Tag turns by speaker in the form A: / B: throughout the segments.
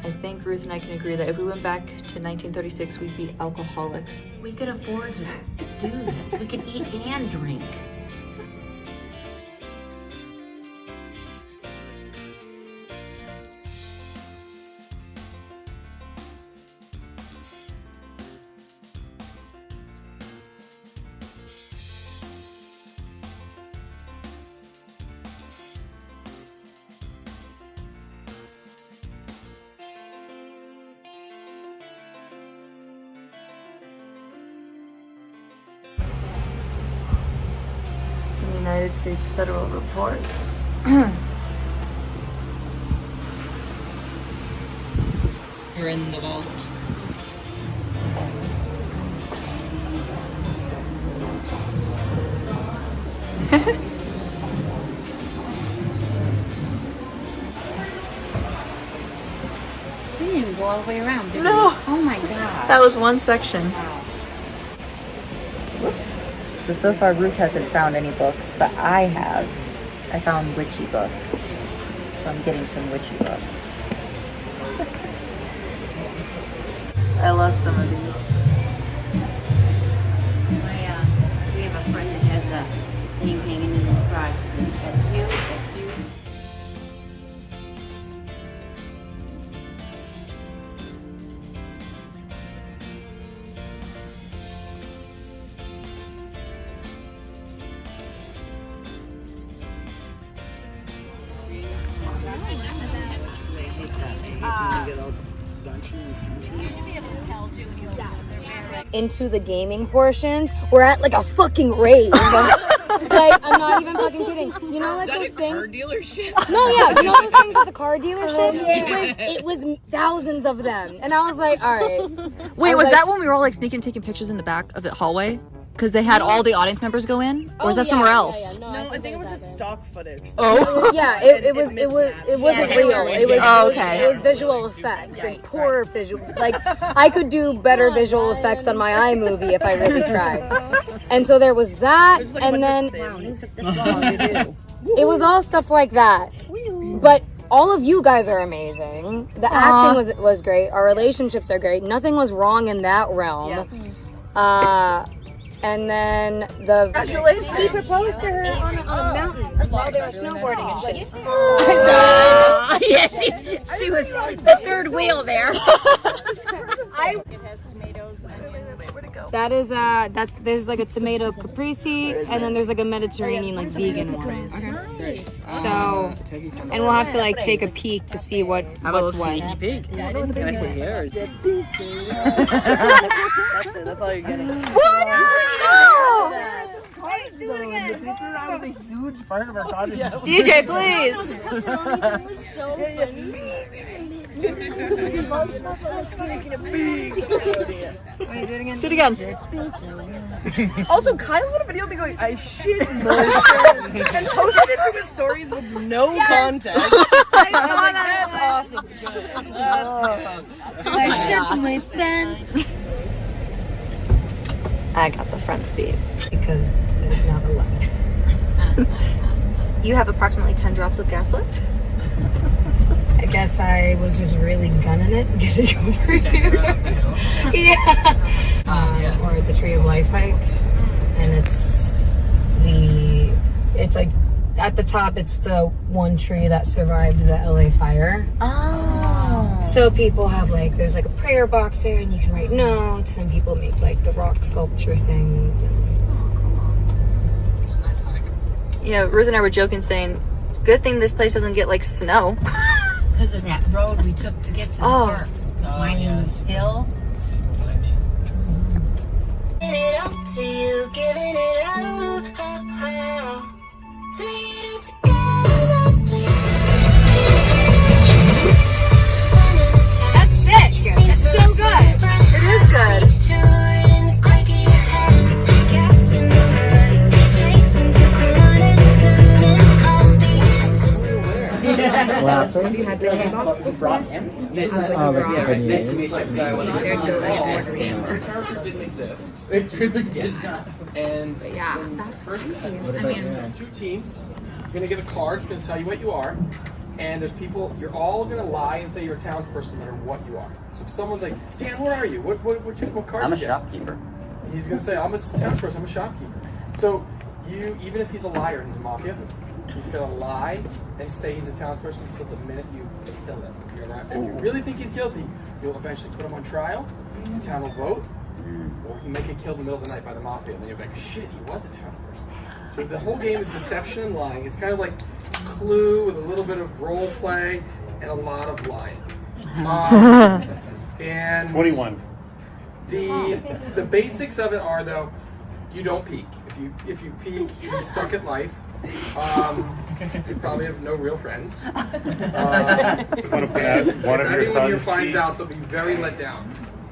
A: I think Ruth and I can agree that if we went back to 1936, we'd be alcoholics.
B: We could afford to do this. We could eat and drink.
A: Some United States federal reports. We're in the vault.
B: We didn't even go all the way around, did
A: No.
B: we? Oh my god.
A: That was one section.
B: Wow.
A: So far Ruth hasn't found any books, but I have. I found witchy books. So I'm getting some witchy books. I love some of these.
B: We have a friend that has a thing hanging in his garage that says, F you.
C: Into the gaming portions, we're at like a fucking rave. Like, I'm not even fucking kidding. You know, like those things. Car dealership? No, yeah, you know those things at the car dealership? It was thousands of them, and I was like, all right.
A: Wait, was that when we were all like sneaking taking pictures in the back of the hallway? Because they had all the audience members go in, or was that somewhere else?
C: Yeah.
D: No, I think it was just stock footage.
A: Oh,
C: Yeah, it wasn't real.
A: okay.
C: It was visual effects and poor visual. Like, I could do better visual effects on my iMovie if I really tried. And so there was that, and then it was all stuff like that. But all of you guys are amazing. The acting was great. Our relationships are great. Nothing was wrong in that realm. And then he proposed to her on a mountain while they were snowboarding and shit.
B: Yeah, she was the third wheel there.
C: It has tomatoes, onions. That is there's like a tomato caprese, and then there's like a Mediterranean like vegan one.
D: Okay.
C: So, and we'll have to like take a peek to see what's what.
D: Pig. Can I see here? That's it. That's all you're getting.
A: What? No!
C: Wait, do it again.
D: That was a huge part of our cottage.
A: DJ, please.
C: Wait, do it again.
A: Do it again.
D: Also, Kyle had a video of me going, I shit my pants, and posted it to his stories with no context. I was like, that's awesome. Good. That's
C: I shit my pants.
A: I got the front seat.
C: Because there's not a lot.
A: You have approximately 10 drops of gas left.
C: I guess I was just really gunning it, getting over here. Yeah. Or the Tree of Life hike, and it's like at the top. It's the one tree that survived the LA fire.
A: Oh.
C: So people have like there's like a prayer box there, and you can write notes. And people make like the rock sculpture things. And, it's a nice hike.
A: Yeah, Ruth and I were joking, saying, "Good thing this place doesn't get like snow."
B: Because of that road we took to get to the park. The winding hill.
E: Giving it up to you, giving it up. Leading together,
C: That's sick. That's so good.
A: It is good.
F: Have you had Billy Box before?
G: Nice to meet you. Sorry, the character didn't exist. It truly did not. And
F: Yeah, that's
G: first,
F: crazy.
G: two teams. You're gonna get a card. It's gonna tell you what you are. And there's people, you're all gonna lie and say you're a townsperson no matter what you are. So if someone's like, Dan, where are you? What card
H: I'm
G: you
H: a
G: get?
H: shopkeeper.
G: He's gonna say, I'm a townsperson, I'm a shopkeeper. So you, even if he's a liar, he's a mafia, he's gonna lie and say he's a townsperson until the minute you kill him. If you really think he's guilty, you'll eventually put him on trial, the town will vote, or he may get killed in the middle of the night by the mafia, and then you're like, shit, he was a townsperson. So the whole game is deception and lying. It's kind of like Clue with a little bit of role play and a lot of lying. And
I: 21.
G: The basics of it are, though, you don't peek. If you peek, you suck at life. You probably have no real friends.
I: Want to put out one of your
G: If anyone here
I: sons'
G: finds
I: cheese?
G: out, they'll be very let down.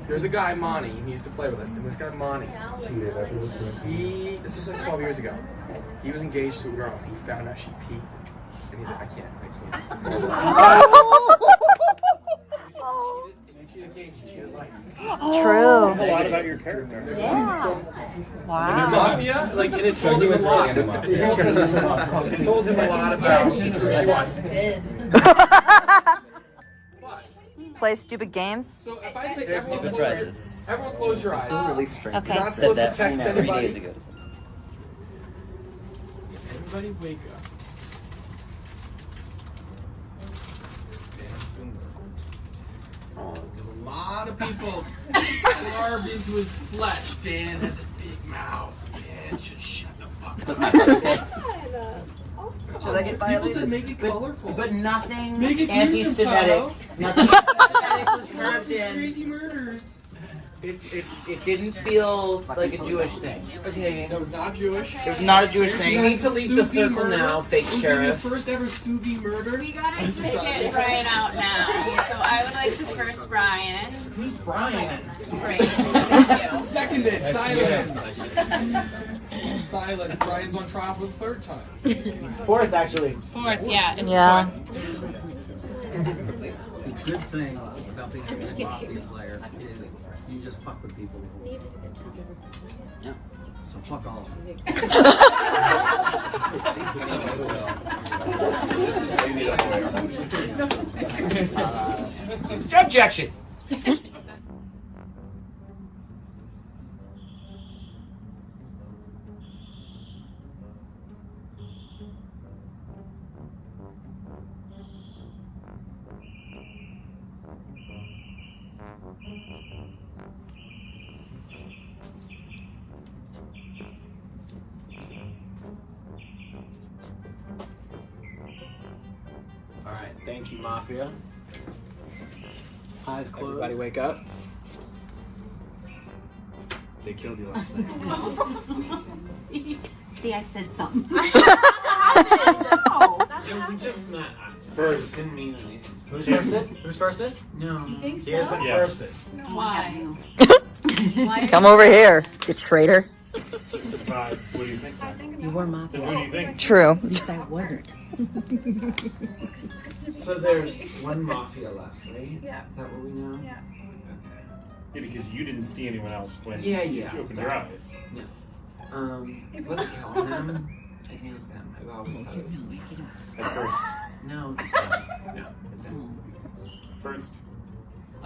G: There's a guy, Monty, he used to play with us, and this guy, Monty, this was like 12 years ago. He was engaged to a girl, and he found out she peeked, and he's like, I can't.
A: True.
I: Says a lot about your character.
A: Wow.
G: Mafia, like, and it told him a lot. It told him a lot about who she was.
A: Play stupid games.
G: So if I say everyone close your eyes.
A: Okay.
G: You're not
H: Said
G: supposed to
H: that
G: text
H: 3
G: anybody.
H: days ago.
G: Everybody wake up. There's a lot of people carved into his flesh. Dan has a big mouth. Dan should shut the fuck up.
D: Did I get
G: People
D: violated?
G: said make it colorful.
F: But nothing
G: Make it
F: anti-Semitic.
G: beautiful.
F: Nothing anti-Semitic was carved in.
G: Crazy murders.
F: It didn't feel like a Jewish thing.
G: Okay, that was not Jewish.
F: It was not a Jewish thing. You need to leave the
G: Suvi
F: circle
G: murder.
F: now, fake
G: Who's
F: sheriff.
G: the first ever Suvi murder?
J: We gotta take it right out now. So I would like to first Brian.
F: Who's Brian?
J: Great. Thank you.
G: Seconded. Silence. Silence. Brian's on trial for the third time.
F: Fourth, actually.
J: Fourth, yeah. It's
A: Yeah.
K: The good thing about being a Mafia player is you just fuck with people. So fuck all of them.
F: Objection.
K: Alright, thank you, Mafia. Eyes closed. Everybody wake up. They killed you last night.
J: See, I said something.
F: We just met.
I: First.
F: Didn't mean anything.
K: Who's firsted? Who's firsted?
F: No.
K: He has been
I: Yes.
K: firsted.
J: Why? Why
A: Come over here, you traitor.
I: What do you think?
A: You were Mafia.
I: What do you think?
A: True. At least I wasn't.
F: So there's one Mafia left, right?
J: Yeah.
F: Is that what we know?
J: Yeah.
I: Yeah, because you didn't see anyone else when
F: Yeah,
I: you
F: yeah.
I: opened your eyes.
F: Let's kill him. I hate him. I've always thought it was
I: At first.
F: No. No. It's him.
I: First.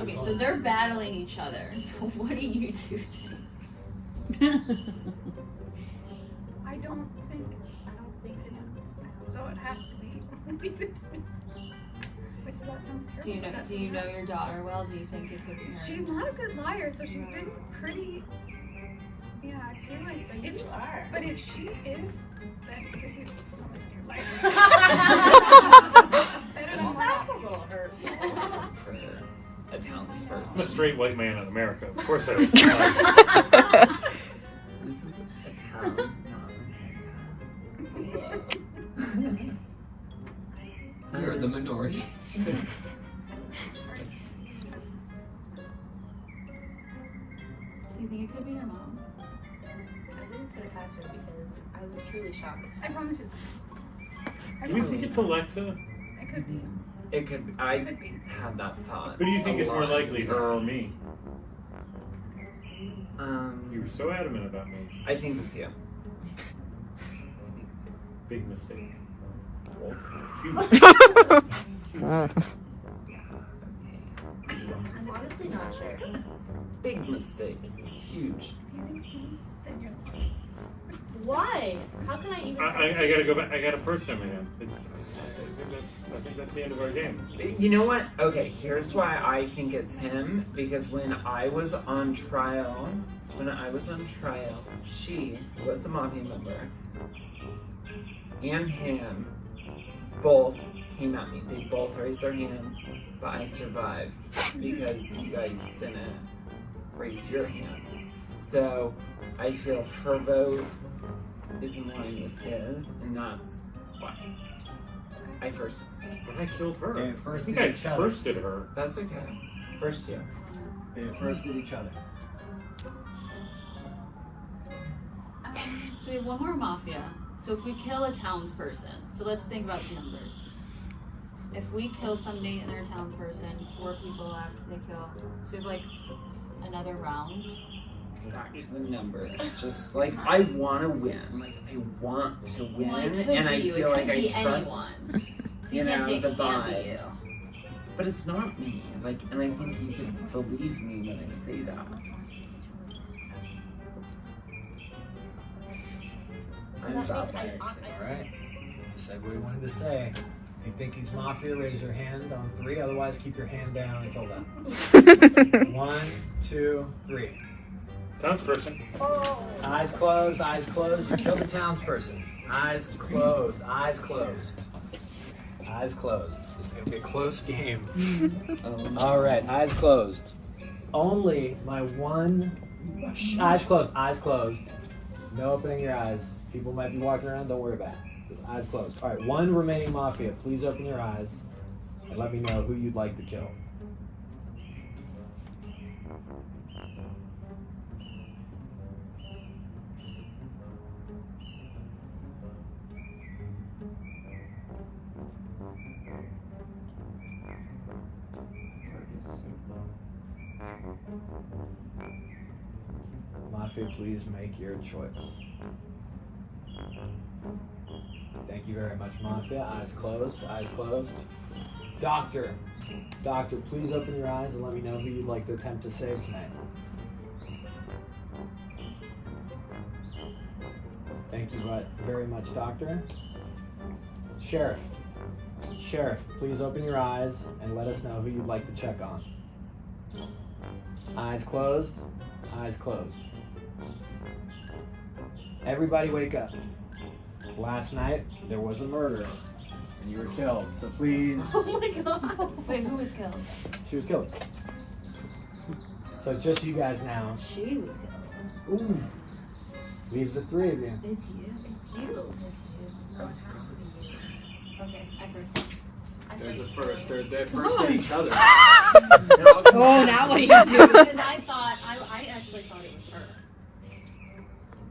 J: Okay, so they're battling each other. So what do you two think?
L: I don't think it's so it has to be. Which that sounds terrible.
J: Do you know your daughter well? Do you think it could be her?
L: She's not a good liar, so she's been pretty. Yeah, I feel like if you are. But if she is, then this is your life. I don't know. That's a little hurt.
F: A talentless person.
I: I'm a straight white man in America. Of course I would.
F: This is a town, not
K: You're the minority.
J: Do you think it could be your mom?
L: I didn't put it past her because I was truly shocked. I promise you.
I: Do you think it's Alexa?
L: It could be.
F: It could be. I had that thought.
I: Who do you think is more
F: lot.
I: likely, her or me? You were
F: Um,
I: so adamant about me.
F: I think it's you. I think it's you.
I: Big mistake. Huge.
J: I'm honestly not sure.
F: Big mistake. Huge.
J: Why? How can I even?
I: I gotta go back. I gotta first him again. I think that's the end of our game.
F: You know what? Okay, here's why I think it's him. Because when I was on trial, she was a Mafia member, and him both came at me. They both raised their hands, but I survived because you guys didn't raise your hands. So I feel her vote is in line with his, and that's why I first.
I: But I killed her.
H: They first
I: I think
H: did
I: I
H: each other.
I: firsted her.
F: That's okay. First you.
H: They first did each other.
M: So we have one more Mafia. So if we kill a townsperson, so let's think about the numbers. If we kill somebody and they're a townsperson, 4 people after they kill, so we have like another round.
F: Back to the numbers. Just like I want to win. Like I want to win,
M: Well, it could
F: and
M: be
F: I
M: you.
F: feel
M: It
F: like
M: could
F: I
M: be
F: trust.
M: anyone. So you
F: You
M: can't
F: know
M: say it
F: the
M: can't be you.
F: vibes. But it's not me. Like, and I think you can believe me when I say that. I'm validated.
H: Alright. You said what you wanted to say. If you think he's Mafia, raise your hand on 3. Otherwise, keep your hand down until then. 1, 2, 3.
I: Townsperson.
H: Eyes closed, eyes closed. You killed the townsperson. Eyes closed, eyes closed. Eyes closed. This is going to be a close game. Alright, eyes closed. Only my one... Eyes closed, eyes closed. No opening your eyes. People might be walking around, don't worry about it. Just eyes closed. Alright, one remaining Mafia. Please open your eyes and let me know who you'd like to kill. Mafia, please make your choice. Thank you very much, Mafia. Eyes closed, eyes closed. Doctor, please open your eyes and let me know who you'd like to attempt to save tonight. Thank you very much, Doctor. Sheriff, please open your eyes and let us know who you'd like to check on. Eyes closed, eyes closed. Everybody wake up. Last night, there was a murder, and you were killed, so please...
M: Oh my god. Wait, who was killed?
H: She was killed. So it's just you guys now.
M: She was killed.
H: Ooh. Leaves the 3 of you.
M: It's you. It's you. It's you. Oh, it has to be you. Okay, I first.
H: There's a first. They're first at each other.
M: Oh, now what do you do? Because I actually thought it was her.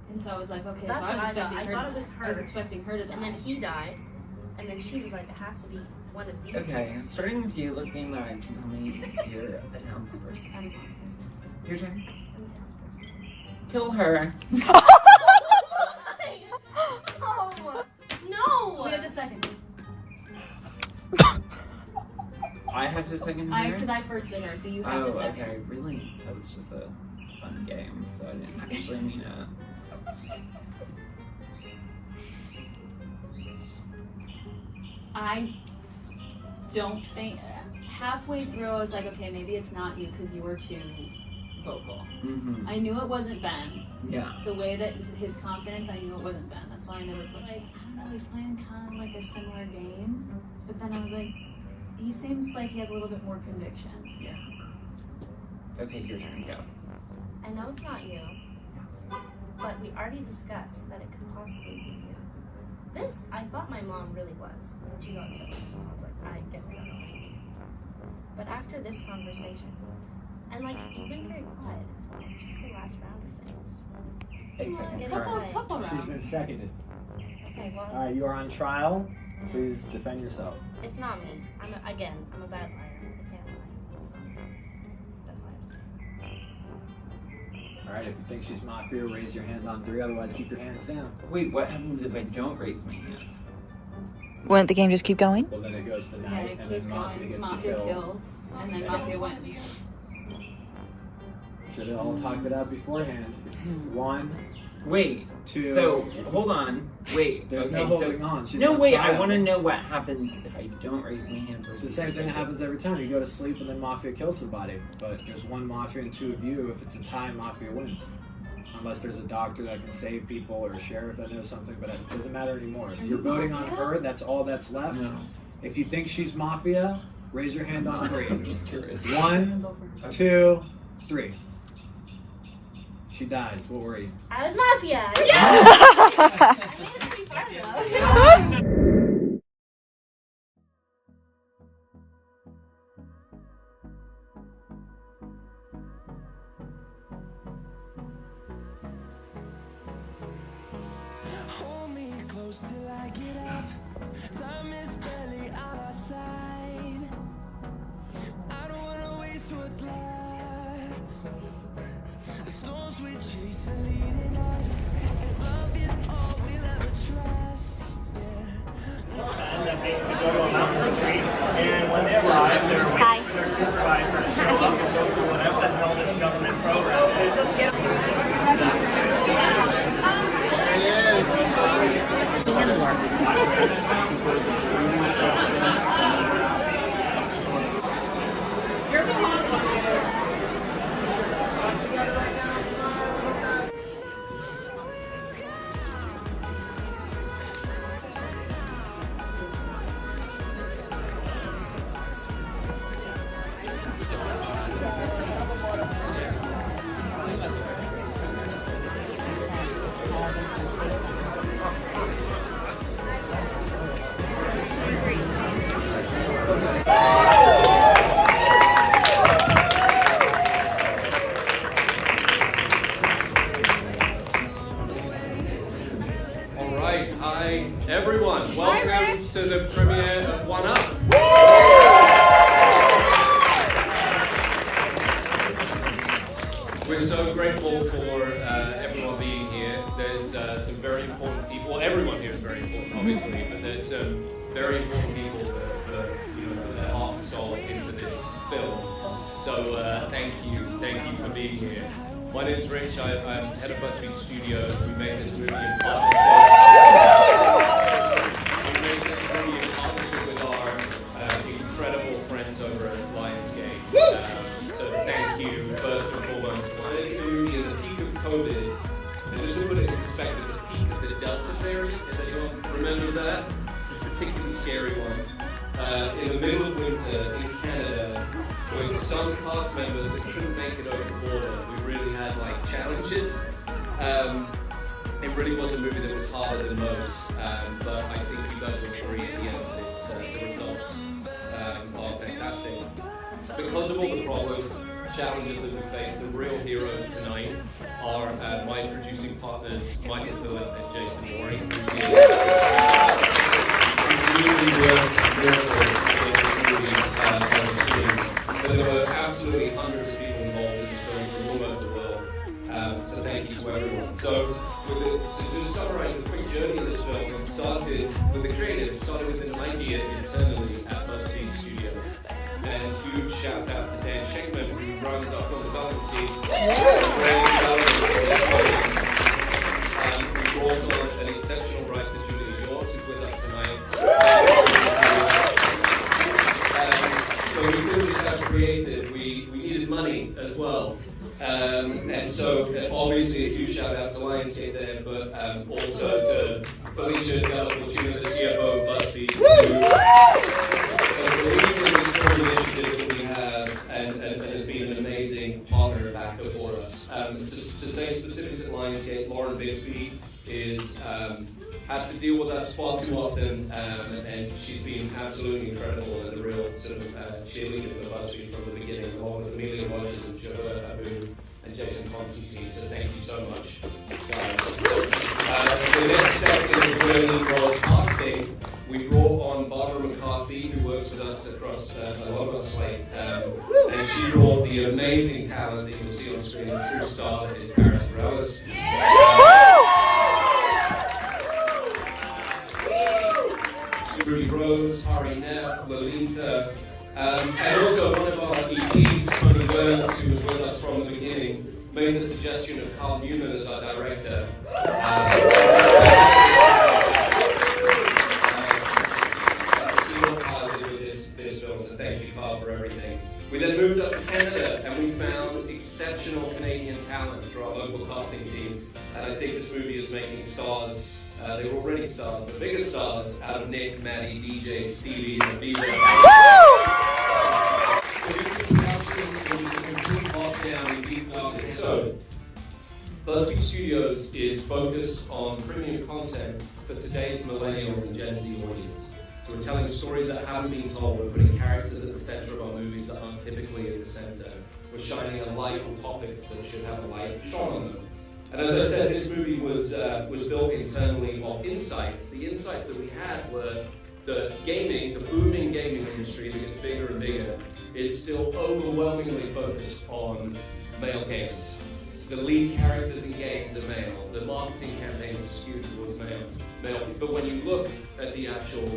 M: And so I was like, okay,
J: That's
M: so
J: what I thought. I
M: her
J: thought
M: to
J: it was
M: die.
J: her.
M: I was expecting her to die.
J: And then he died. And then she was like, it has to be one of these.
F: Okay, starting with you, look me in the eyes and tell me if you're a townsperson.
M: I'm a townsperson.
F: Your turn. Kill her.
J: No!
M: We have to second.
F: I have to second her?
M: Because I first did her, so you have to second.
F: Okay, really? That was just a fun game, so I didn't actually mean it.
M: I don't think... Halfway through, I was like, okay, maybe it's not you because you were too vocal.
F: Mm-hmm.
M: I knew it wasn't Ben.
F: Yeah.
M: The way that his confidence, I knew it wasn't Ben. That's why I never put, like, I don't know, he's playing kind of like a similar game. But then I was like, he seems like he has a little bit more conviction.
F: Yeah. Okay, your turn, go.
J: I know it's not you, but we already discussed that it could possibly be you. This, I thought my mom really was when she got killed. So I was like, I guess I don't know. But after this conversation, and like, you've been very quiet until just the last round of things.
H: She's been seconded.
J: Okay, well,
H: Alright, you are on trial. Please defend yourself.
J: it's not me. I'm a bad liar. I can't lie. It's not me. That's why I'm saying.
H: Alright, if you think she's Mafia, raise your hand on 3. Otherwise, keep your hands down.
F: Wait, what happens if I don't raise my hand?
A: Wouldn't the game just keep going?
H: Well, then it goes to
M: Yeah,
H: night,
M: it
H: and
M: keeps
H: then Mafia
M: going.
H: gets
M: Mafia
H: the kill.
M: kills, and then Mafia wins.
H: Should have all talked it out beforehand. 1,
F: Wait.
H: 2.
F: So hold on. Wait.
H: There's
F: okay,
H: no holding on. She's
F: no,
H: on
F: wait. I
H: trial.
F: want to know what happens if I don't raise my hand
H: It's
F: first.
H: the same thing that happens every time. You go to sleep and then Mafia kills somebody. But there's one Mafia and 2 of you. If it's a tie, Mafia wins. Unless there's a doctor that can save people or a sheriff that knows something, but it doesn't matter anymore. You're voting on her, that's all that's left.
F: No.
H: If you think she's Mafia, raise your hand on 3.
F: I'm just curious.
H: 1, 2, 3. She dies. What were you?
J: I was Mafia.
N: Hold me close till I get up. Time is barely on our side. I don't wanna waste what's left. The storms we chase are leading us, and love is all we'll ever trust.
O: And that makes the DODO mountain retreat. And when they arrive, their supervisors show up and go through whatever the hell this government program is.
P: Alright, hi everyone. Welcome to the premiere of One Up. We're so grateful for everyone being here. There's some very important people. Well, everyone here is very important, obviously, but there's some very important people that put their heart and soul into this film. So thank you for being here. My name's Rich. I'm head of BuzzFeed Studios. We made this movie in partnership with our incredible friends over at Lionsgate. So thank you, first and foremost. This movie in the peak of COVID, and just to put it in perspective, the peak of the Delta variant, if anyone remembers that, it was a particularly scary one. In the middle of winter in Canada, with some cast members that couldn't make it over the border, we really had challenges. It really was a movie that was harder than most, but I think you guys will agree at the end that the results are fantastic. Because of all the problems, challenges that we face, the real heroes tonight are my producing partners, Michael Phillip and Jason Mooring, who really worked miracles to get this movie on the screen. But there were absolutely hundreds of people involved in this film from all over the world, so thank you to everyone. So to just summarize the quick journey of this film, it started with the creative, it started with an idea internally at BuzzFeed Studios. And huge shout out to Dan Schenkman, who runs our film development team. We brought on an exceptional writer, Julia York, who's with us tonight. So we filled this out creative. We needed money as well. And so obviously a huge shout out to Lionsgate there, but also to Felicia Della-Fortuna, the CFO of BuzzFeed, who believed in this film initiative that we have and has been an amazing partner back before us. To say specifics at Lionsgate, Lauren Bixby has to deal with us far too often, and she's been absolutely incredible and a real sort of cheerleader for BuzzFeed from the beginning, along with Amelia Rogers and Joe Abu and Jason Constantine. So thank you so much, guys. The next step in the journey was casting. We brought on Barbara McCarthy, who works with us across a lot of our slate, and she brought the amazing talent that you'll see on screen, the true star that is Paris Morales. She Ruby Rose, Hari Neff, Lolita, and also one of our EPs, Tony Burns, who was with us from the beginning, made the suggestion of Carl Newman as our director. This film, so thank you, Carl, for everything. We then moved up to Canada and we found exceptional Canadian talent for our local casting team. And I think this movie is making stars. They were already stars, the biggest stars out of Nick, Maddie, DJ, Stevie, and Aviva. So, BuzzFeed Studios is focused on premium content for today's millennials and Gen Z audience. So we're telling stories that haven't been told, we're putting characters at the center of our movies that aren't typically at the center. We're shining a light on topics that should have a light shone on them. And as I said, this movie was built internally of insights. The insights that we had were the booming gaming industry that gets bigger and bigger, is still overwhelmingly focused on male gamers. So the lead characters in games are male. The marketing campaigns are skewed towards male. But when you look at the actual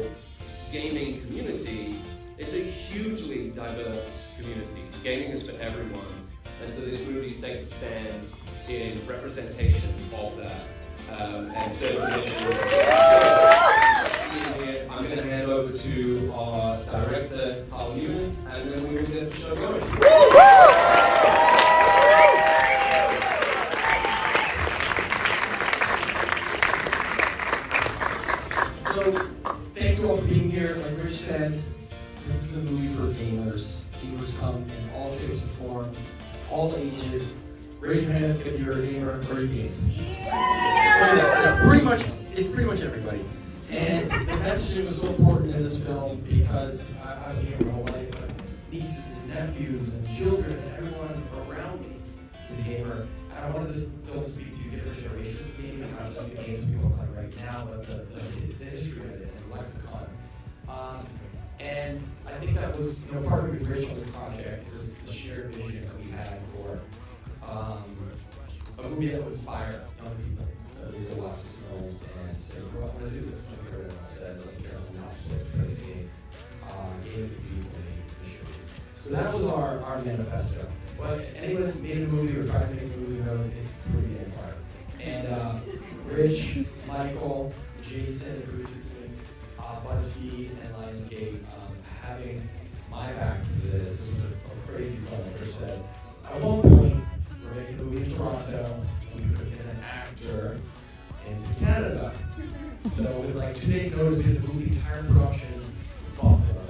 P: gaming community, it's a hugely diverse community. Gaming is for everyone. And so this movie takes a stand in representation of that. And so I'm going to hand over to our director, Carl Newman, and then we will get the show going.
G: So, thank you all for being here. Like Rich said, this is a movie for gamers. Gamers come in all shapes and forms, all ages. Raise your hand if you're a gamer or you game. It's pretty much everybody. And the messaging was so important in this film because I was a gamer my whole life, but nieces and nephews and children and everyone around me is a gamer. And I wanted this film to speak to different generations of gaming, not just the games people play right now, but the history of it and the lexicon. And I think that was, part of it was Rich on this project, was the shared vision that we had for a movie that would inspire young people that would go watch this film and say, I want to do this. Like everyone else says, like, not supposed to play this game. Game of the people So that was our manifesto. But anyone that's made a movie or tried to make a movie knows it's pretty damn hard. And Rich, Michael, Jason, the producer team, BuzzFeed, and Lionsgate, having my back to this was a crazy fun, like Rich said. At one point, we're making a movie in Toronto, and we could get an actor into Canada. So with like 2 days notice, we had to move the entire production to Buffalo.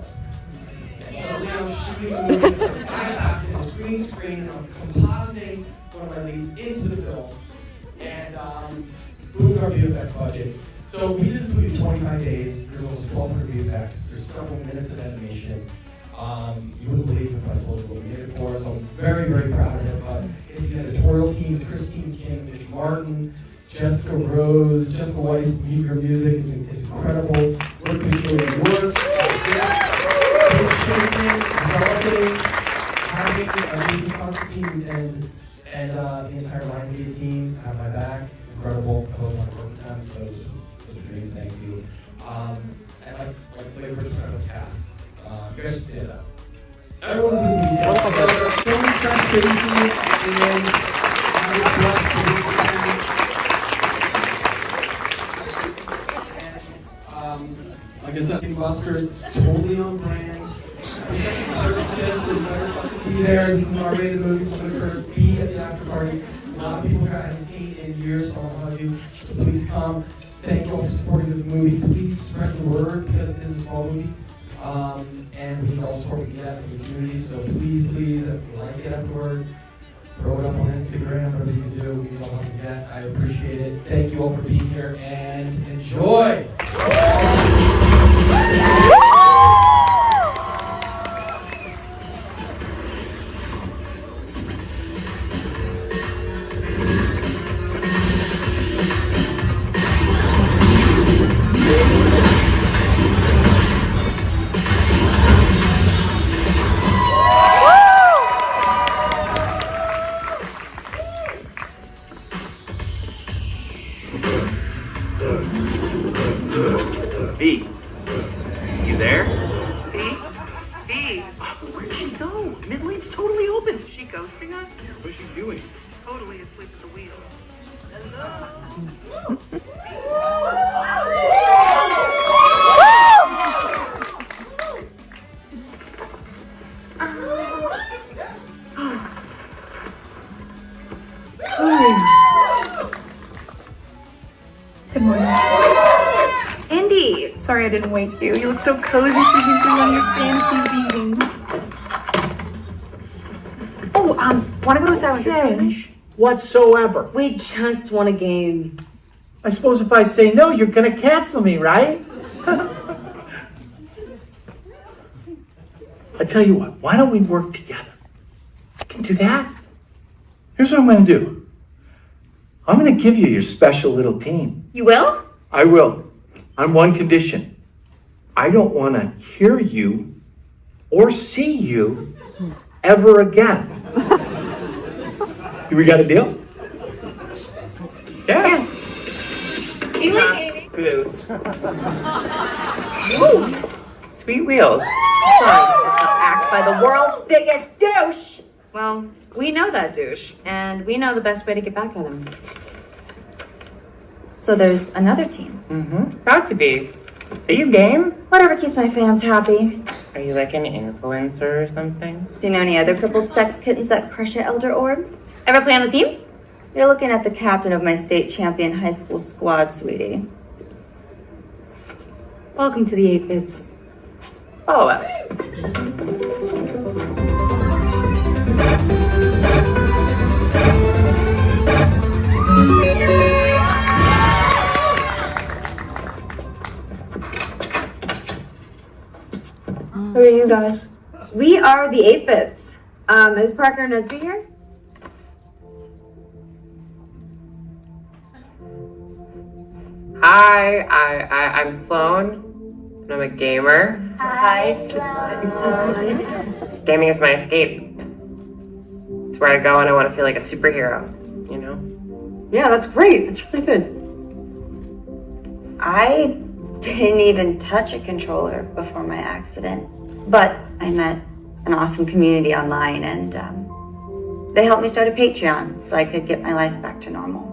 G: And so now I'm shooting the movie with a side actor and a green screen, and I'm compositing one of my leads into the film, and boomed our VFX budget. So we did this movie in 25 days. There's almost 1,200 VFX. There's several minutes of animation. You wouldn't believe it if I told you what we did it for, so I'm very, very proud of it. But it's the editorial team, it's Christine Kim, Mitch Martin, Jessica Rose, Jessica Weiss. Your music is incredible. Work with Julie Wurst, shaping, developing, having a amazing concert team and the entire Lionsgate team have my back. Incredible. I love my work with them, so it was a dream. Thank you. And like Rich was talking about the cast. You guys should stand up. Everyone's listening to stand up. Don't start crazy, and I was blessed to be like I said, Busters, it's totally on brand. The second person this, you better fucking be there. This is an R-rated movie, so I'm gonna first be at the after party. A lot of people here I haven't seen in years, so I'll hug you. So please come. Thank you all for supporting this movie. Please spread the word because it is a small movie. And we need all the support we can get from the community, so please, like it afterwards, throw it up on Instagram, whatever you can do, we need all we can get. I appreciate it. Thank you all for being here, and enjoy!
O: V.
I: doing?
L: Totally asleep at the wheel.
Q: Good morning. Andy! Sorry I didn't wake you. You look so cozy sleeping through one of your fantasy meetings. Oh, wanna go to silent disco?
R: Whatsoever.
C: We just want a game.
R: I suppose if I say no, you're gonna cancel me, right? I tell you what, why don't we work together? I can do that. Here's what I'm gonna do. I'm gonna give you your special little team.
C: You will?
R: I will. On one condition. I don't wanna hear you or see you ever again. Do we got a deal? Yes.
C: Do you like gaming?
S: Goose. Ooh. Sweet wheels.
C: Sorry, act by the world's biggest douche. Well, we know that douche, and we know the best way to get back at him.
A: So there's another team.
S: Mm-hmm. Proud to be. So you game?
A: Whatever keeps my fans happy.
S: Are you like an influencer or something?
A: Do you know any other crippled sex kittens that crush an elder orb?
C: Ever play on a team?
A: You're looking at the captain of my state champion high school squad, sweetie.
C: Welcome to the 8-bits.
S: Follow us.
C: Who are you guys? We are the 8-bits. Is Parker Nesby here?
S: Hi, I'm Sloan, and I'm a gamer.
C: Hi, Sloan.
S: Gaming is my escape. It's where I go when I want to feel like a superhero, you know?
C: Yeah, that's great. That's really good.
A: I didn't even touch a controller before my accident, but I met an awesome community online, and they helped me start a Patreon so I could get my life back to normal.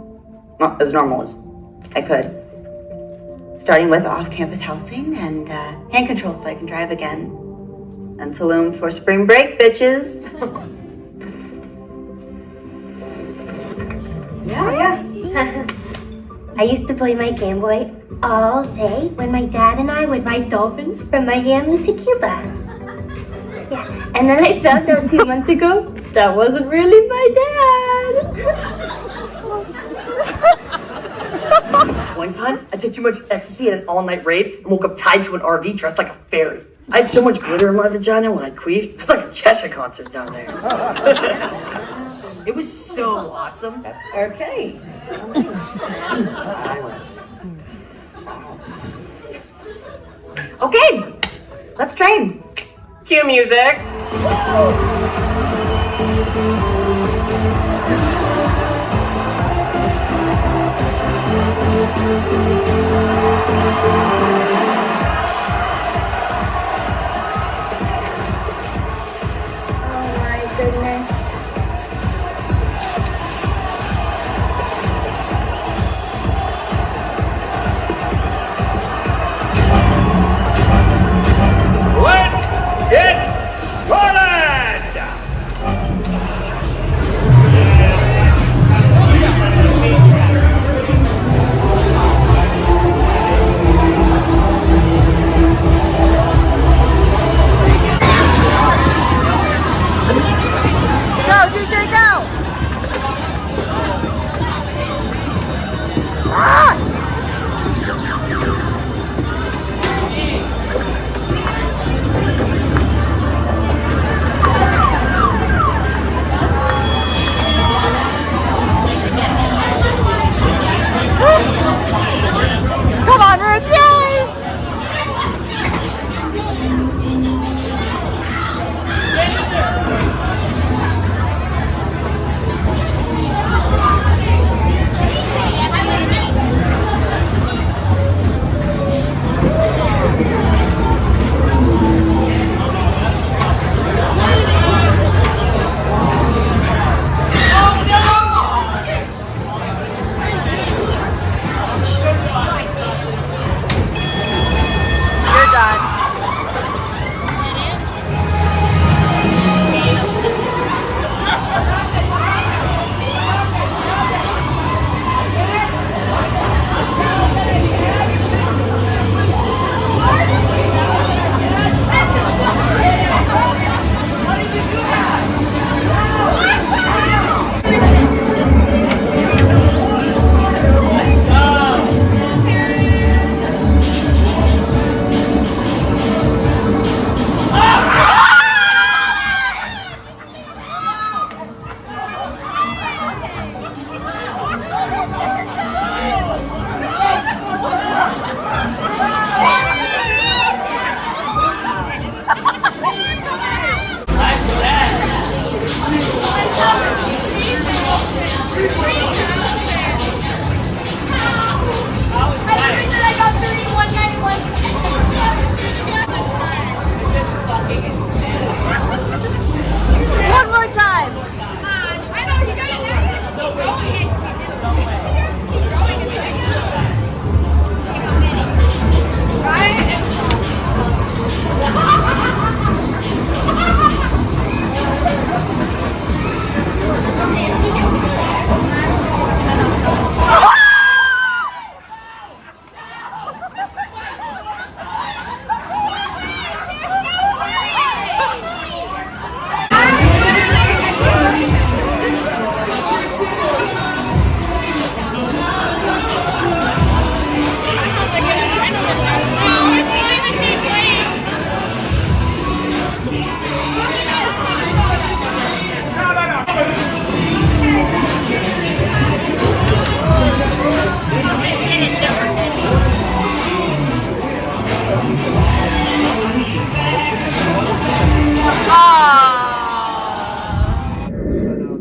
A: Well, as normal as I could. Starting with off-campus housing and hand controls so I can drive again. And saloon for spring break, bitches.
T: Yeah. I used to play my Game Boy all day when my dad and I would ride dolphins from Miami to Cuba. Yeah, and then I found out 2 months ago that wasn't really my dad.
D: One time, I took too much ecstasy at an all-night rave and woke up tied to an RV dressed like a fairy. I had so much glitter in my vagina when I queefed. It's like a Cheshire concert down there. It was so awesome.
C: Okay. Okay, let's train.
S: Cue music.
T: Oh my goodness.
O: Let's get started!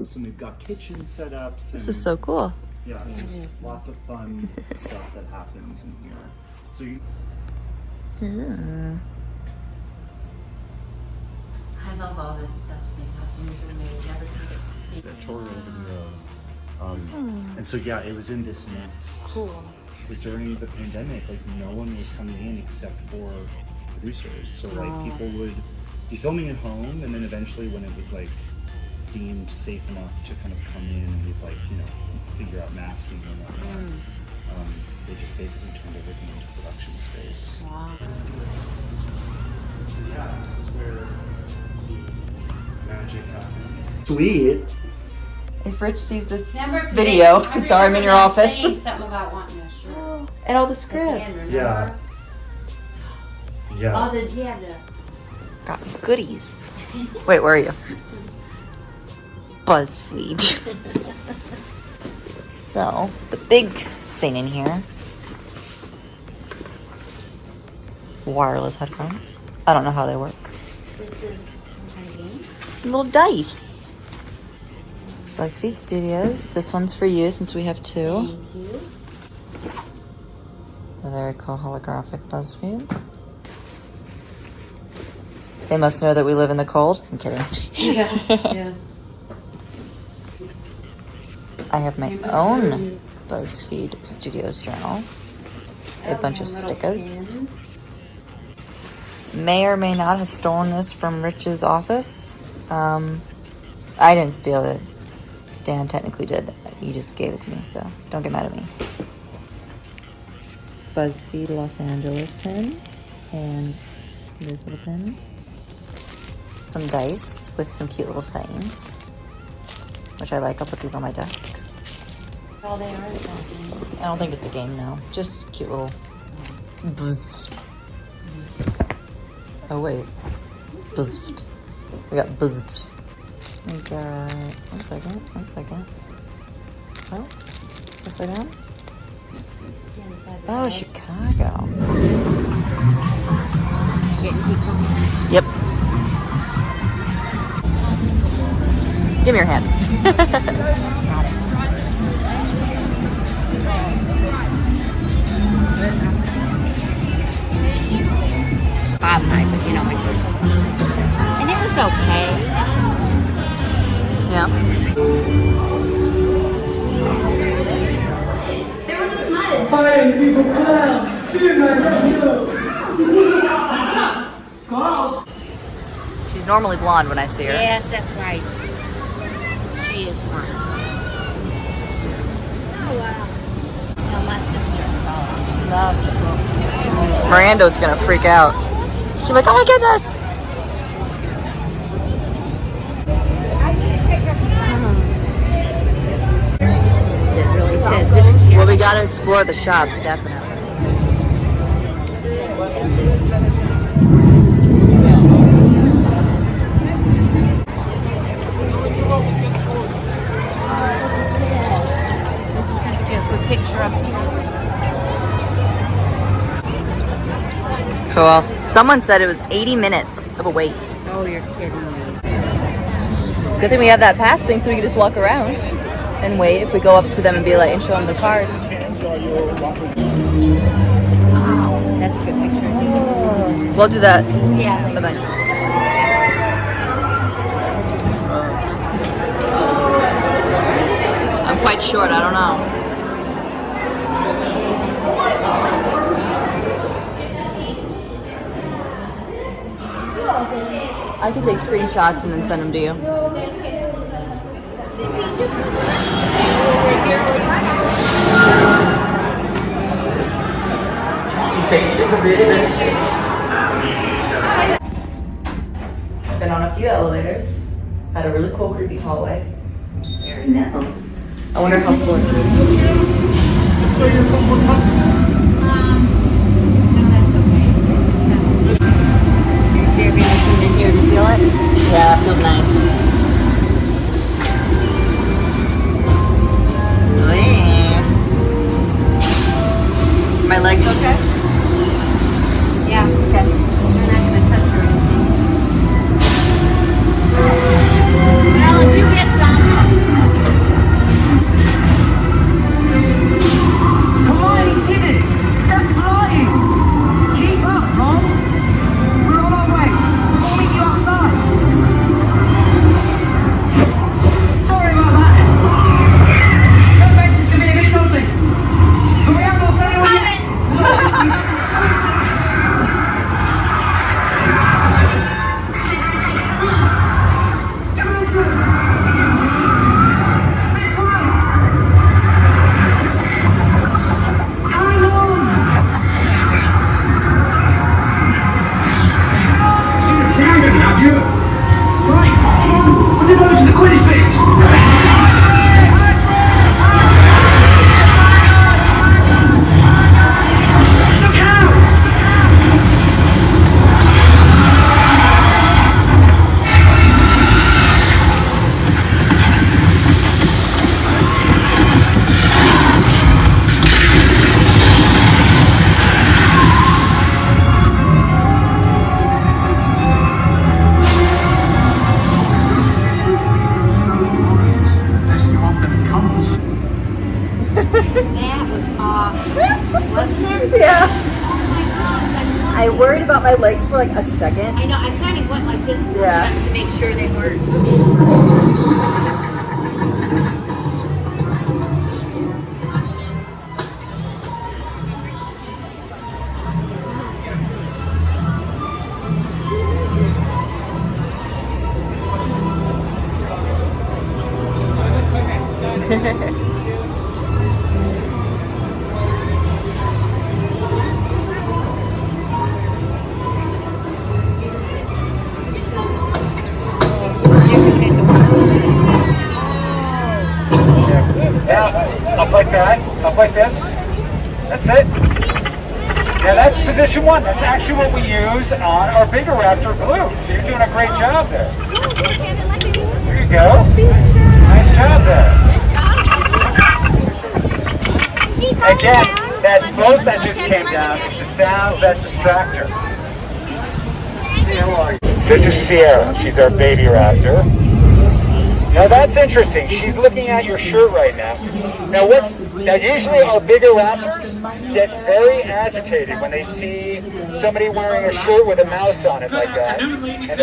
U: rooms, and we've got kitchen setups.
A: This is so cool.
U: Yeah, there's lots of fun stuff that happens in here. So you.
A: Yeah.
B: I love all this stuff, seeing how things were made ever since.
U: And so yeah, it was in this nest.
B: Cool.
U: Because during the pandemic, like no one was coming in except for producers. So like people would be filming at home, and then eventually when it was like deemed safe enough to kind of come in and we'd like, you know, figure out masking and whatnot. They just basically turned everything into production space.
B: Wow.
U: So yeah, this is where the magic happens. Sweet.
A: If Rich sees this
B: Remember,
A: video,
B: I
A: sorry I'm in your
B: remember
A: office.
B: saying something about wanting a shirt.
A: And all the
B: At the
A: scripts.
B: end, remember?
U: Yeah. Yeah.
B: Oh, the
A: Got goodies. Wait, where are you? BuzzFeed. So, the big thing in here. Wireless headphones. I don't know how they work.
B: This is some kind of game.
A: Little dice. BuzzFeed Studios. This one's for you since we have two.
B: Thank you.
A: A very cool holographic BuzzFeed. They must know that we live in the cold. I'm kidding.
B: Yeah.
A: I have my own BuzzFeed Studios journal. A bunch of stickers. May or may not have stolen this from Rich's office. I didn't steal it. Dan technically did. He just gave it to me, so don't get mad at me. BuzzFeed Los Angeles pin. And this little pin. Some dice with some cute little sayings, which I like. I'll put these on my desk.
B: Oh, they are something.
A: I don't think it's a game now. Just cute little. Buzz. Oh wait, buzzed. We got buzzed. We got 1 second. 1 second. Oh, upside down. Oh, Chicago. Yep. Give me your hand.
B: Bob and I, but you know, and it was okay.
A: Yeah.
N: There was a smudge. I am evil clown. Fear my red nose. Girls.
A: She's normally blonde when I see her.
B: Yes, that's right. She is blonde. Oh wow. Tell my sister so. She loves you.
A: Miranda's gonna freak out. She's like, oh my goodness.
B: It really says this is
A: Well, we gotta explore the shops, definitely. Cool. Someone said it was 80 minutes of a wait.
B: Oh, you're kidding me.
A: Good thing we have that pass thing so we can just walk around and wait if we go up to them and be like, and show them the card.
B: That's a good picture.
A: We'll do that.
B: Yeah.
A: Bye-bye. I'm quite short, I don't know. I can take screenshots and then send them to you. I've been on a few elevators. Had a really cool, creepy hallway. No. I wonder how full it is.
N: So you're from
A: Is there anything in here to feel it? Yeah, it feels nice. My legs okay?
B: Yeah.
A: Okay.
B: They're not gonna touch or anything. Well, if you get some. That was awesome, wasn't it?
D: Yeah.
B: Oh my gosh,
D: I worried about my legs for like a second.
B: I know, I kind of went like this
D: Yeah.
B: to make sure they weren't.
E: Yeah, up like that, up like this. That's it. Yeah, that's position one. That's actually what we use on our bigger Raptor Blue. So you're doing a great job there. There you go. Nice job there. Again, that boat that just came down is the sound of that distractor. This is Sierra. She's our baby Raptor. Now that's interesting. She's looking at your shirt right now. Now usually our bigger Raptors get very agitated when they see somebody wearing a shirt with a mouse on it like that. And the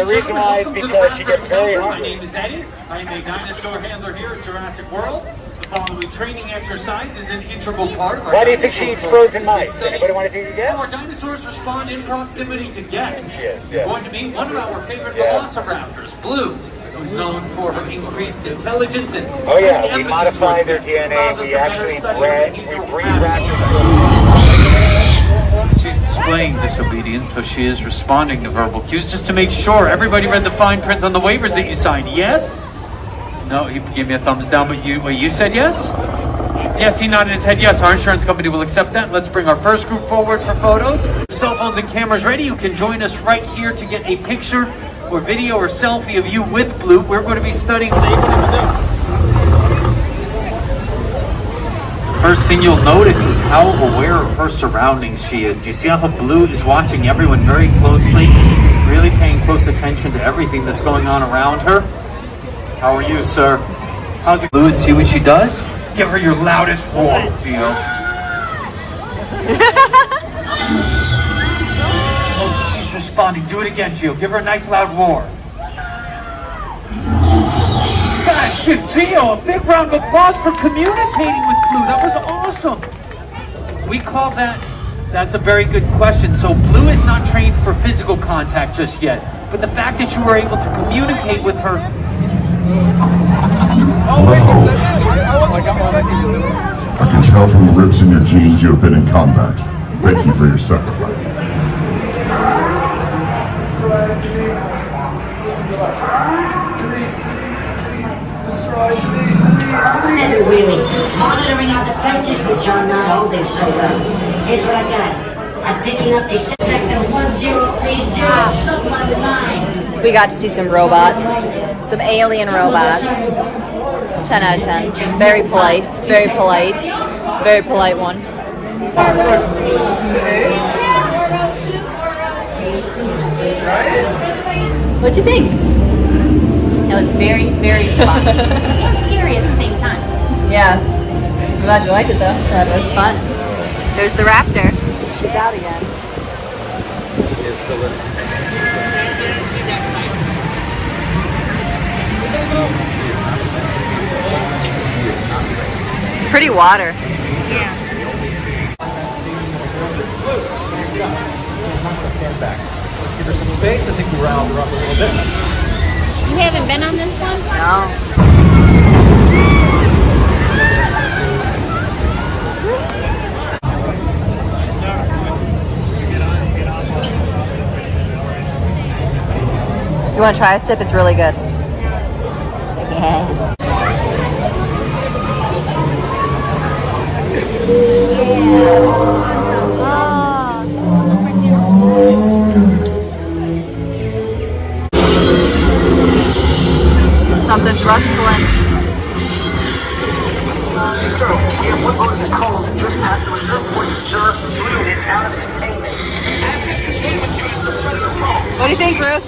E: reason why is because she gets very hungry.
V: My name is Eddie. I am a dinosaur handler here at Jurassic World. The following training exercise is an integral part of our
E: Why do you think she eats frozen mice? Anybody want to think again?
V: Our dinosaurs respond in proximity to guests.
E: Yes,
V: We're going to meet one of our favorite velociraptors, Blue, who's known for her increased intelligence and
E: we modify their DNA. We actually breed raptors.
V: She's displaying disobedience, though she is responding to verbal cues just to make sure everybody read the fine print on the waivers that you signed. Yes? No, he gave me a thumbs down, but you said yes? Yes, he nodded his head yes. Our insurance company will accept that. Let's bring our first group forward for photos. Cell phones and cameras ready. You can join us right here to get a picture or video or selfie of you with Blue. We're going to be studying what they can do. The first thing you'll notice is how aware of her surroundings she is. Do you see how Blue is watching everyone very closely, really paying close attention to everything that's going on around her? How are you, sir? How's it, Blue? And see what she does? Give her your loudest roar, Gio. Oh, she's responding. Do it again, Gio. Give her a nice loud roar. Guys, give Gio a big round of applause for communicating with Blue. That was awesome. We call that's a very good question. So Blue is not trained for physical contact just yet. But the fact that you were able to communicate with her.
W: I can tell from the rips in your jeans you have been in combat. Thank you for your sacrifice.
X: Never really. Monitoring our defenses with John not holding so well. Here's what I got. I'm picking up the sector 1030 sub-level 9.
D: We got to see some robots, some alien robots. 10 out of 10. Very polite, very polite, very polite one. What'd you think?
B: That was very, very fun. And scary at the same time.
D: Yeah. I'm glad you liked it though. That was fun. There's the raptor. She's out again.
V: She is still listening.
D: Pretty water.
B: Yeah.
H: Stand back. Let's give her some space. I think we riled her up a little bit.
B: You haven't been on this one?
D: No. You want to try a sip? It's really good. Yeah. Something's rustling. What do you think, Ruth?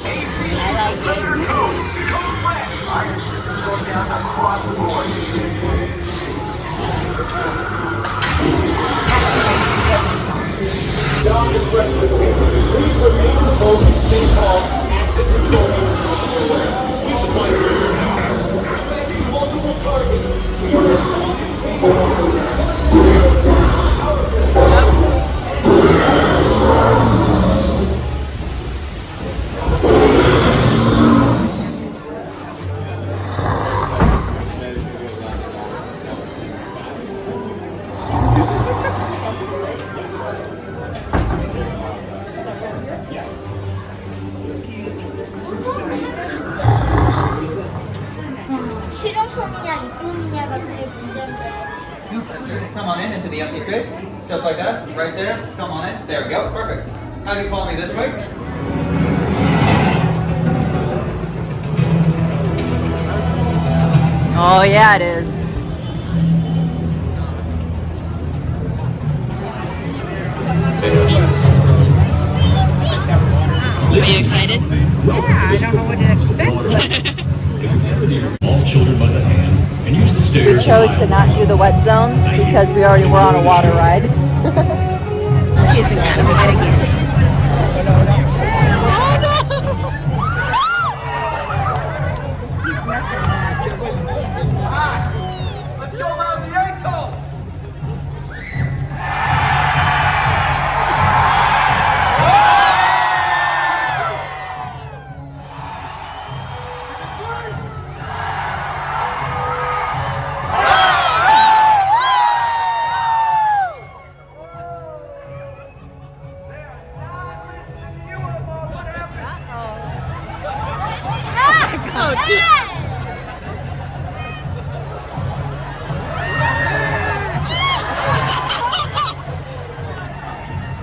F: Come on in into the empty space. Just like that. Right there. Come on in. There we go. Perfect. How do you follow me this way?
D: Oh yeah, it is.
J: Are you excited?
L: Yeah, I don't know what to expect.
J: All children by the hand and use the stairs.
D: We chose to not do the wet zone because we already were on a water ride.
J: Kids again, I'm getting you.
F: Let's go around the ankle.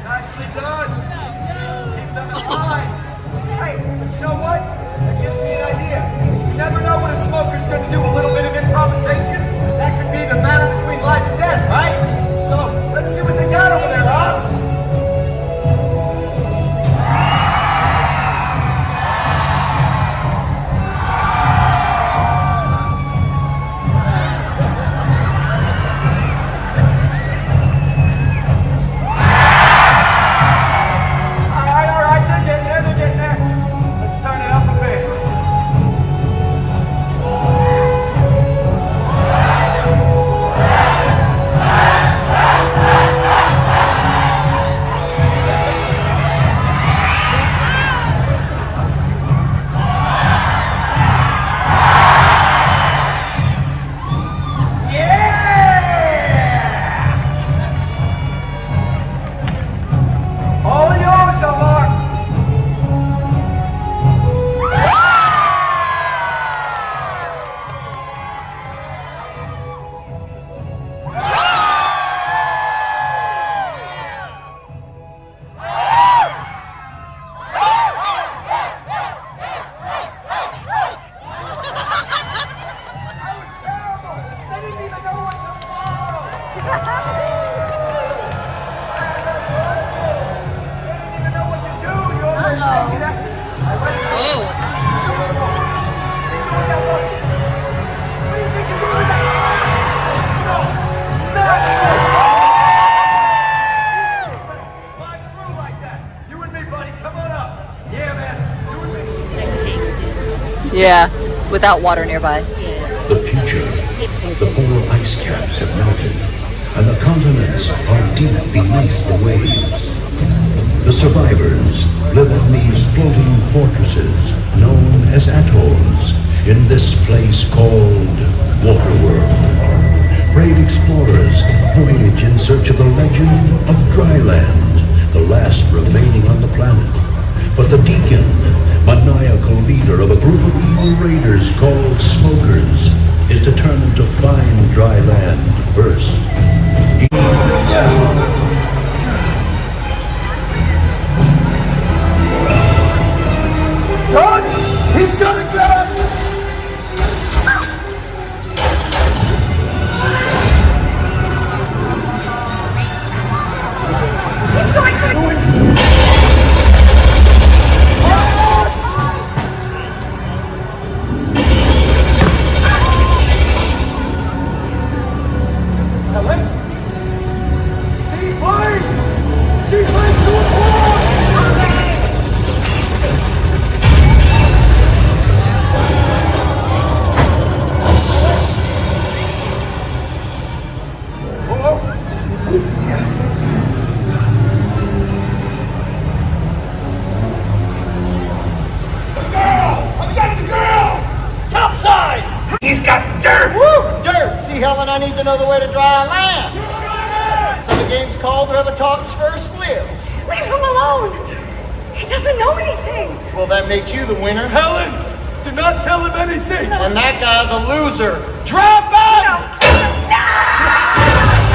F: Nicely done. Keep them in line. Hey, you know what? That gives me an idea. You never know what a smoker's going to do. A little bit of improvisation. That could be the battle between life and death, right? So let's see what they got over there, Ross.
D: Yeah, without water nearby.
K: The future. The polar ice caps have melted, and the continents are deep beneath the waves. The survivors live on these floating fortresses known as atolls in this place called Waterworld. Brave explorers voyage in search of the legend of Dryland, the last remaining on the planet. But the Deacon, maniacal leader of a group of evil raiders called Smokers, is determined to find dry land first.
F: Run! He's gonna grab!
L: He's going to...
F: I need to know the way to dry land. So the game's called Whoever Talks First Lives.
L: Leave him alone! He doesn't know anything!
F: Well, that makes you the winner. Helen, do not tell him anything! And that guy the loser. Drop out!
L: No!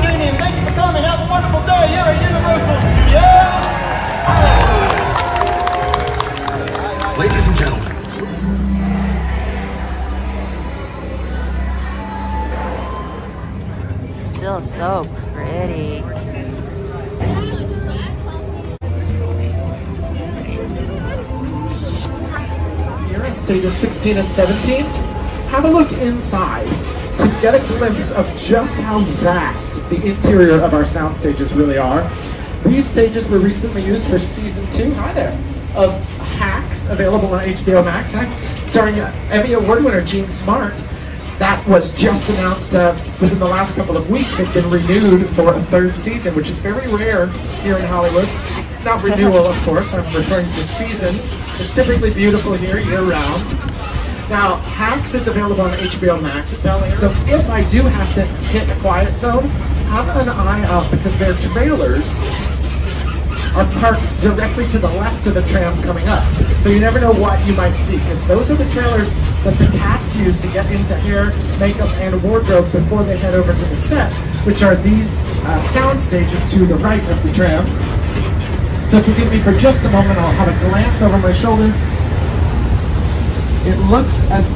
F: bikini, and thank you for coming. Have a wonderful day here at Universal Studios.
K: Ladies and gentlemen,
G: Still so pretty.
I: Here at stages 16 and 17, have a look inside to get a glimpse of just how vast the interior of our sound stages really are. These stages were recently used for season 2, hi there, of Hacks, available on HBO Max, starring Emmy Award winner Gene Smart. That was just announced within the last couple of weeks. Has been renewed for a 3rd season, which is very rare here in Hollywood. Not renewal, of course, I'm referring to seasons. It's typically beautiful here year-round. Now, Hacks is available on HBO Max, so if I do have to hit a quiet zone, have an eye out because their trailers are parked directly to the left of the tram coming up. So you never know what you might see, because those are the trailers that the cast use to get into hair, makeup, and wardrobe before they head over to the set, which are these sound stages to the right of the tram. So forgive me for just a moment, I'll have a glance over my shoulder. It looks as...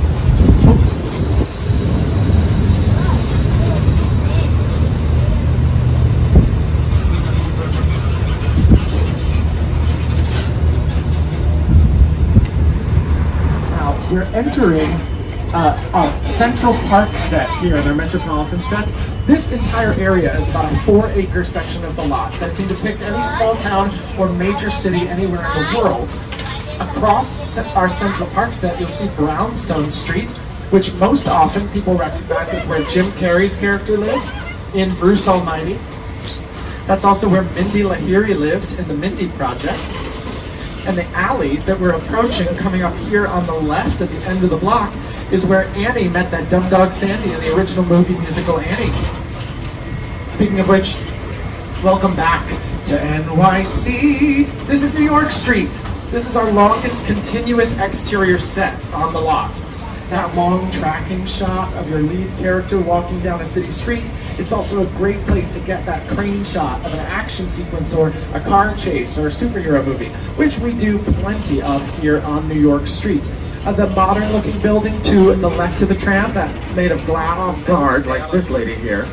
I: Now, we're entering a Central Park set here in our Metropolitan sets. This entire area is about a 4-acre section of the lot that can depict any small town or major city anywhere in the world. Across our Central Park set, you'll see Brownstone Street, which most often people recognize as where Jim Carrey's character lived in Bruce Almighty. That's also where Mindy Lahiri lived in the Mindy Project. And the alley that we're approaching, coming up here on the left at the end of the block, is where Annie met that dumb dog Sandy in the original movie musical Annie. Speaking of which, welcome back to NYC. This is New York Street. This is our longest continuous exterior set on the lot. That long tracking shot of your lead character walking down a city street, it's also a great place to get that crane shot of an action sequence or a car chase or a superhero movie, which we do plenty of here on New York Street. The modern looking building to the left of the tram, that's made of glass off guard, like this lady here.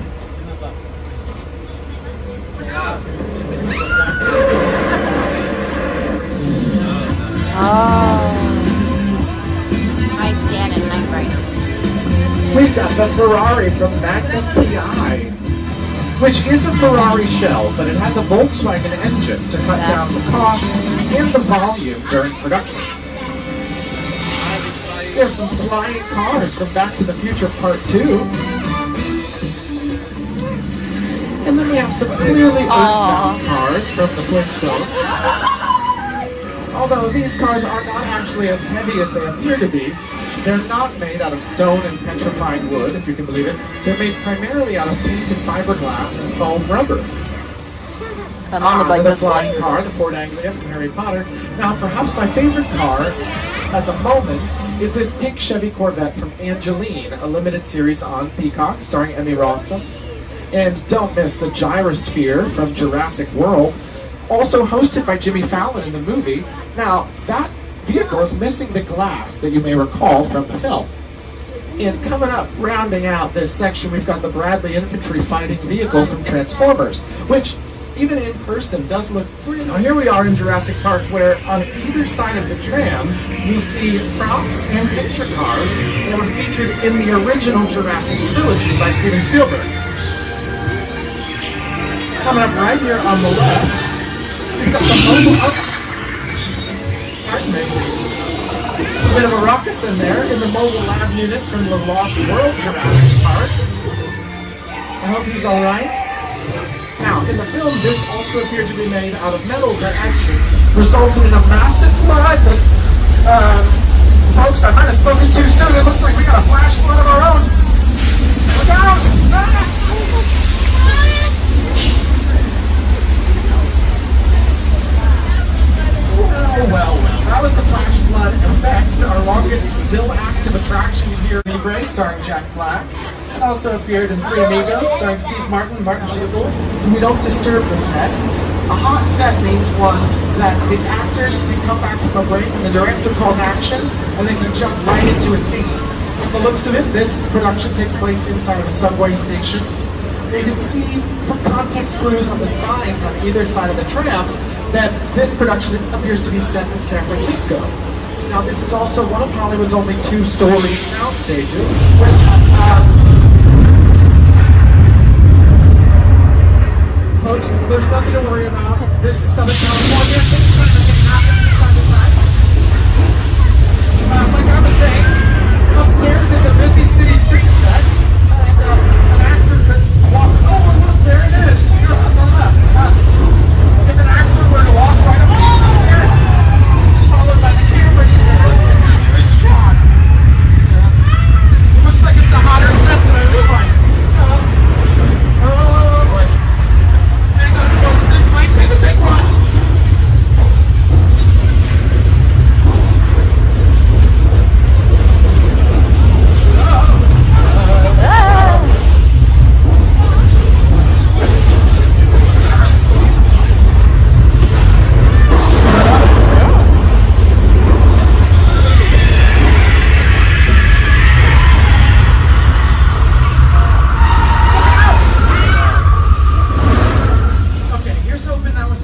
B: Night stand and night ride.
I: We've got the Ferrari from Magnum PI, which is a Ferrari shell, but it has a Volkswagen engine to cut down the cost and the volume during production. We have some flying cars from Back to the Future Part 2. And then we have some clearly earthbound cars from the Flintstones. Although these cars are not actually as heavy as they appear to be, they're not made out of stone and petrified wood, if you can believe it. They're made primarily out of painted fiberglass and foam rubber.
G: My mom would like
I: the
G: this
I: flying
G: one.
I: car, the Ford Anglia from Harry Potter. Now, perhaps my favorite car at the moment is this pink Chevy Corvette from Angeline, a limited series on Peacock starring Emmy Rossum. And don't miss the Gyrosphere from Jurassic World, also hosted by Jimmy Fallon in the movie. Now, that vehicle is missing the glass that you may recall from the film. And coming up, rounding out this section, we've got the Bradley Infantry Fighting Vehicle from Transformers, which even in person does look pretty. Now here we are in Jurassic Park, where on either side of the tram you see props and picture cars that were featured in the original Jurassic trilogy by Steven Spielberg. Coming up right here on the left, we've got the mobile. Pardon me. A bit of a ruckus in there in the mobile lab unit from the Lost World Jurassic Park. I hope he's all right. Now, in the film, this also appeared to be made out of metal that actually resulted in a massive flood that, folks, I might have spoken too soon. It looks like we got a flash flood of our own. Look out! Well. That was the flash flood effect, our longest still active attraction here in Libre, starring Jack Black. also appeared in Three Amigos, starring Steve Martin and Martin Jubels. So we don't disturb the set. A hot set means one that the actors can come back from a break and the director calls action and they can jump right into a scene. From the looks of it, this production takes place inside of a subway station. You can see from context clues on the signs on either side of the tram that this production appears to be set in San Francisco. Now, this is also one of Hollywood's only two-story sound stages. Folks, there's nothing to worry about. This is Southern California. Things kind of happen from time to time. Like I was saying, upstairs is a busy city street set, and an actor could walk. Oh, look, there it is. If an actor were to walk right up the stairs, followed by the camera, you get a continuous shot. It looks like it's a hotter set than I realized. Oh boy. Hang on, folks, this might be the big one.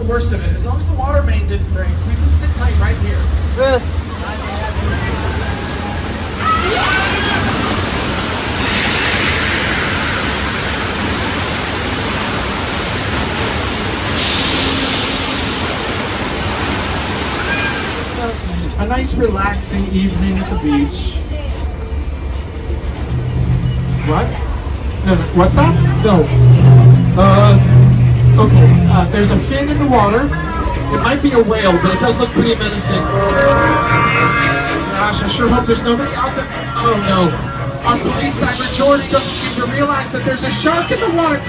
I: Worst of it, as long as the water main didn't break, we can sit tight right here. A nice relaxing evening at the beach. What? No, what's that? No. Okay, there's a fin in the water. It might be a whale, but it does look pretty menacing. Gosh, I sure hope there's nobody out there. Oh no. Our police diver George doesn't seem to realize that there's a shark in the water.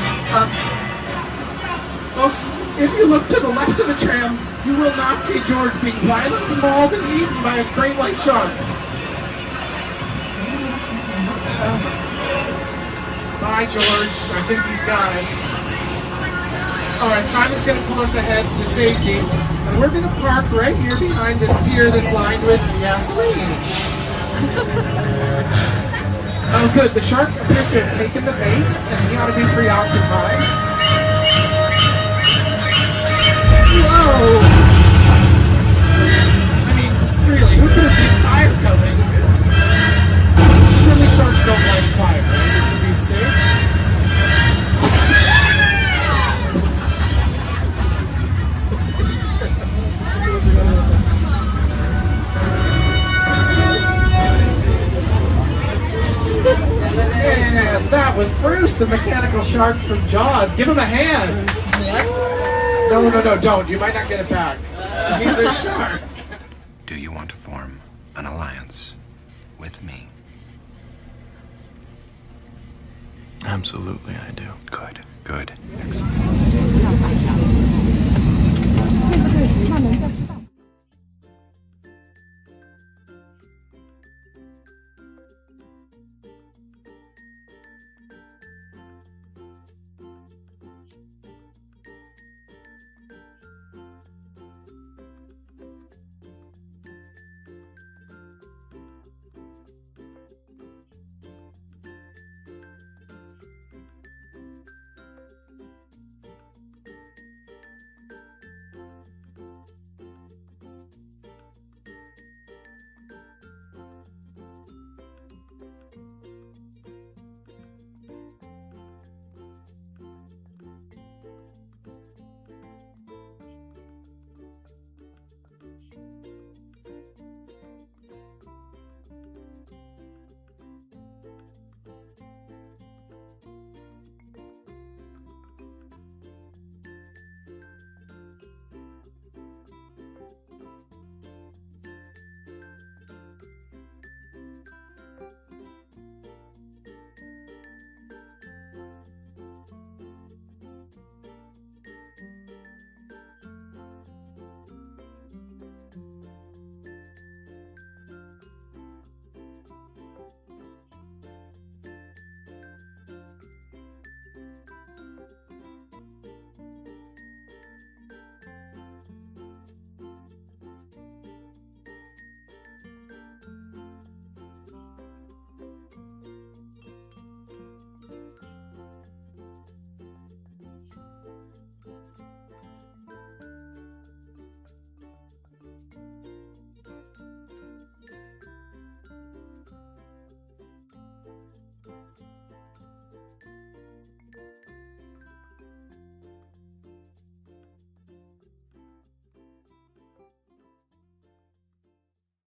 I: Folks, if you look to the left of the tram, you will not see George being violently mauled and eaten by a great white shark. Bye, George. I think he's got it. Alright, Simon's going to pull us ahead to safety, and we're going to park right here behind this pier that's lined with gasoline. Oh good, the shark appears to have taken the bait, and he ought to be preoccupied. Whoa! I mean, really, who could have seen fire coming? Surely sharks don't like fire, right? Just to be safe. And that was Bruce, the mechanical shark from Jaws. Give him a hand. No, don't. You might not get it back. He's a shark.
M: Do you want to form an alliance with me?
P: Absolutely, I do.
M: Good. Excellent.